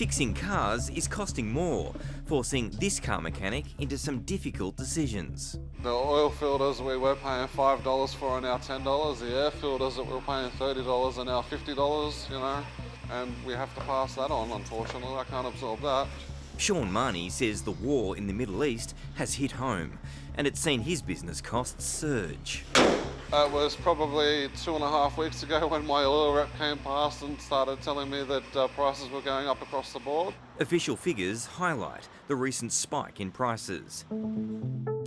fixing cars is costing more, forcing this car mechanic into some difficult decisions. The oil filters we were paying $5 for are now $10. The air filters that we were paying $30 are now $50, and we have to pass that on, unfortunately. I can't absorb that. Sean Marnie says the war in the Middle East has hit home, and it's seen his business costs surge. It was probably 2.5 weeks ago when my oil rep came past and started telling me that prices were going up across the board. Official figures highlight the recent spike in prices.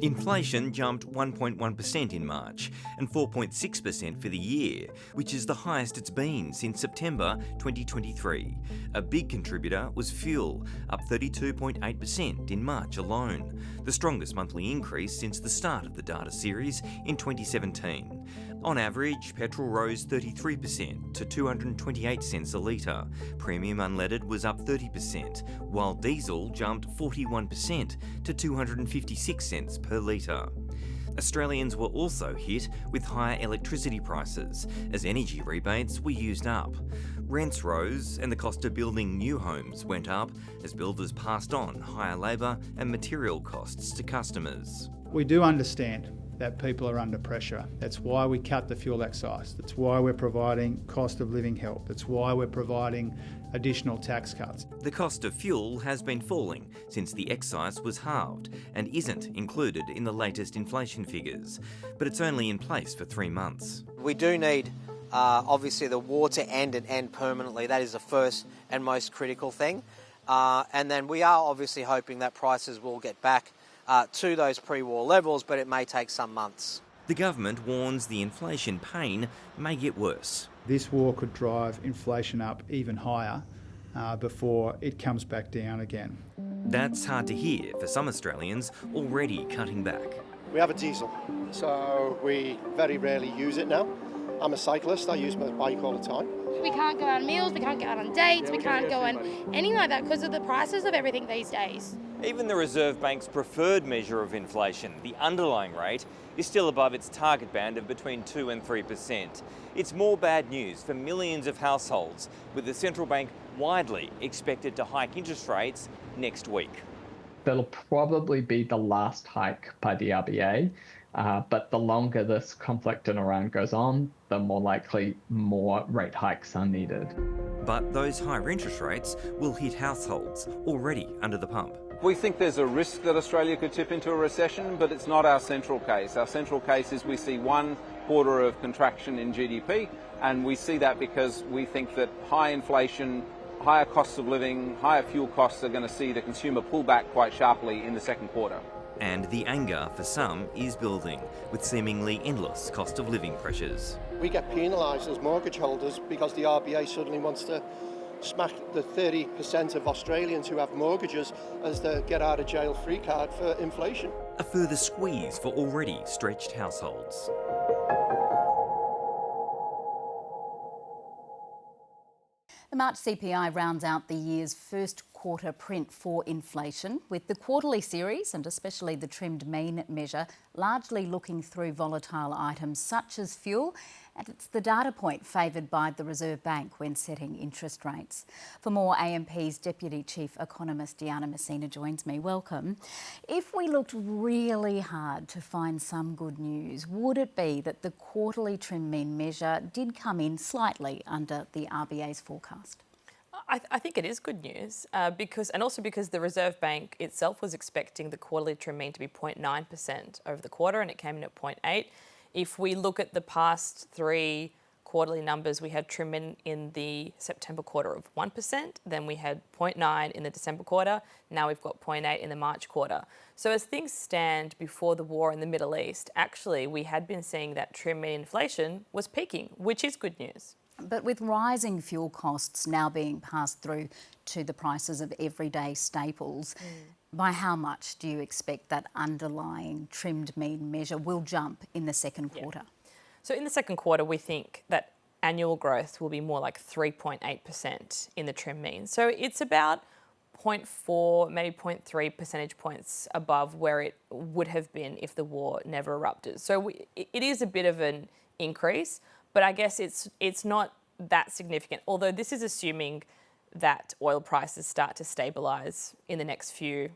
Inflation jumped 1.1% in March and 4.6% for the year, which is the highest it's been since September 2023. A big contributor was fuel, up 32.8% in March alone, the strongest monthly increase since the start of the data series in 2017. On average, petrol rose 33% to 228 cents a litre. Premium unleaded was up 30%, while diesel jumped 41% to 256 cents per litre. Australians were also hit with higher electricity prices as energy rebates were used up. Rents rose and the cost of building new homes went up as builders passed on higher labour and material costs to customers. We do understand that people are under pressure. That's why we cut the fuel excise. That's why we're providing cost of living help. That's why we're providing additional tax cuts. The cost of fuel has been falling since the excise was halved and isn't included in the latest inflation figures, but it's only in place for 3 months. We do need obviously the war to end and end permanently. That is the first and most critical thing. And then we are obviously hoping that prices will get back to those pre-war levels, but it may take some months. The government warns the inflation pain may get worse. This war could drive inflation up even higher before it comes back down again. That's hard to hear for some Australians already cutting back. We have a diesel, so we very rarely use it now. I'm a cyclist, I use my bike all the time. We can't go on meals, we can't go out on dates, we can't go on anything like that because of the prices of everything these days. Even the Reserve Bank's preferred measure of inflation, the underlying rate, is still above its target band of between 2 and 3%. It's more bad news for millions of households, with the central bank widely expected to hike interest rates next week. That'll probably be the last hike by the RBA, but the longer this conflict in Iran goes on, the more likely more rate hikes are needed. But those higher interest rates will hit households already under the pump. We think there's a risk that Australia could tip into a recession, but it's not our central case. Our central case is we see 1 quarter of contraction in GDP, and we see that because we think that high inflation, higher costs of living, higher fuel costs are going to see the consumer pull back quite sharply in the second quarter. And the anger for some is building, with seemingly endless cost of living pressures. We get penalised as mortgage holders because the RBA suddenly wants to smack the 30% of Australians who have mortgages as the get out of jail free card for inflation. A further squeeze for already stretched households. The March CPI rounds out the year's first quarter print for inflation, with the quarterly series and especially the trimmed mean measure largely looking through volatile items such as fuel, and it's the data point favoured by the Reserve Bank when setting interest rates. For more, AMP's Deputy Chief Economist Diana Messina joins me. Welcome. If we looked really hard to find some good news, would it be that the quarterly trim mean measure did come in slightly under the RBA's forecast? I think it is good news because the Reserve Bank itself was expecting the quarterly trim mean to be 0.9% over the quarter, and it came in at 0.8%. If we look at the past 3 quarterly numbers, we had trim in the September quarter of 1%, then we had 0.9% in the December quarter, now we've got 0.8% in the March quarter. So as things stand before the war in the Middle East, actually we had been seeing that trim mean inflation was peaking, which is good news. But with rising fuel costs now being passed through to the prices of everyday staples, by how much do you expect that underlying trimmed mean measure will jump in the second quarter? So in the second quarter, we think that annual growth will be more like 3.8% in the trim mean. So it's about 0.4, maybe 0.3 percentage points above where it would have been if the war never erupted. So it is a bit of an increase, but I guess it's not that significant, although this is assuming that oil prices start to stabilise in the next few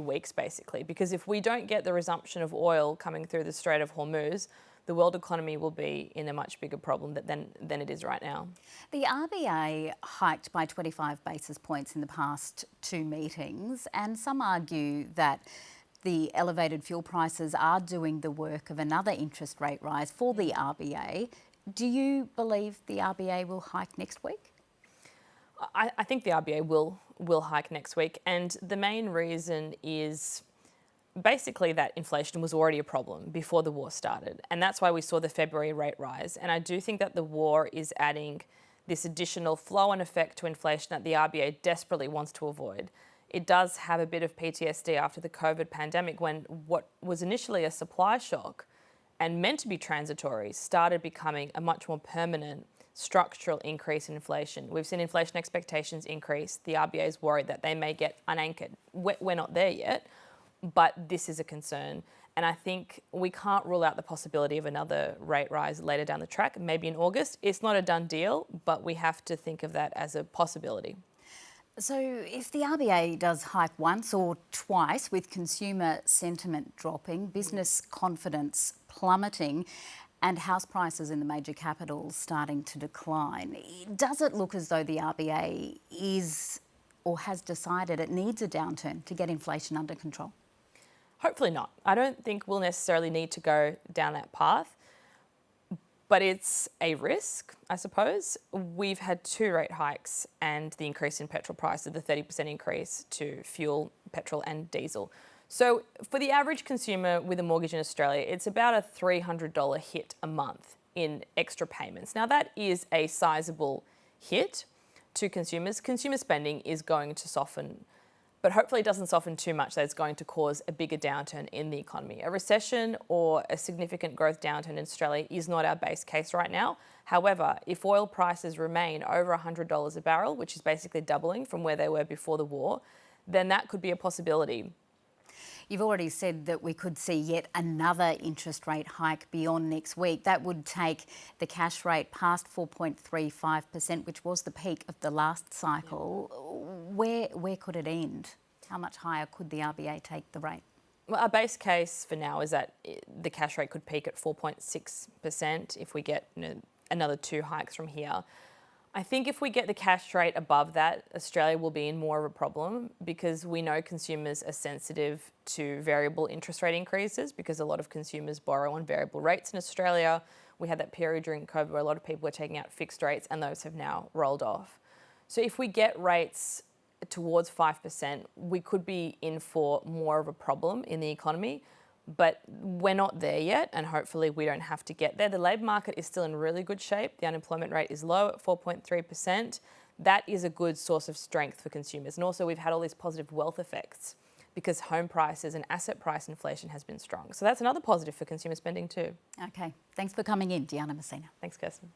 weeks, basically. Because if we don't get the resumption of oil coming through the Strait of Hormuz, the world economy will be in a much bigger problem than it is right now. The RBA hiked by 25 basis points in the past 2 meetings, and some argue that the elevated fuel prices are doing the work of another interest rate rise for the RBA. Do you believe the RBA will hike next week? I think the RBA will hike next week, and the main reason is basically that inflation was already a problem before the war started, and that's why we saw the February rate rise. And I do think that the war is adding this additional flow-on effect to inflation that the RBA desperately wants to avoid. It does have a bit of PTSD after the COVID pandemic, when what was initially a supply shock and meant to be transitory started becoming a much more permanent structural increase in inflation. We've seen inflation expectations increase. The RBA is worried that they may get unanchored. We're not there yet, but this is a concern. And I think we can't rule out the possibility of another rate rise later down the track, maybe in August. It's not a done deal, but we have to think of that as a possibility. So if the RBA does hike once or twice, with consumer sentiment dropping, business confidence plummeting, and house prices in the major capitals starting to decline, does it look as though the RBA is or has decided it needs a downturn to get inflation under control? Hopefully not. I don't think we'll necessarily need to go down that path, but it's a risk, I suppose. We've had 2 rate hikes and the increase in petrol prices, the 30% increase to fuel, petrol and diesel. So for the average consumer with a mortgage in Australia, it's about a $300 hit a month in extra payments. Now that is a sizable hit to consumers. Consumer spending is going to soften, but hopefully it doesn't soften too much that it's going to cause a bigger downturn in the economy. A recession or a significant growth downturn in Australia is not our base case right now. However, if oil prices remain over $100 a barrel, which is basically doubling from where they were before the war, then that could be a possibility. You've already said that we could see yet another interest rate hike beyond next week. That would take the cash rate past 4.35%, which was the peak of the last cycle. Where could it end? How much higher could the RBA take the rate? Well, our base case for now is that the cash rate could peak at 4.6% if we get another 2 hikes from here. I think if we get the cash rate above that, Australia will be in more of a problem, because we know consumers are sensitive to variable interest rate increases, because a lot of consumers borrow on variable rates in Australia. We had that period during COVID where a lot of people were taking out fixed rates, and those have now rolled off. So if we get rates towards 5%, we could be in for more of a problem in the economy. But we're not there yet, and hopefully we don't have to get there. The labour market is still in really good shape. The unemployment rate is low at 4.3%. That is a good source of strength for consumers. And also we've had all these positive wealth effects because home prices and asset price inflation has been strong. So that's another positive for consumer spending too. Okay, thanks for coming in, Deanna Messina. Thanks, Kirsten.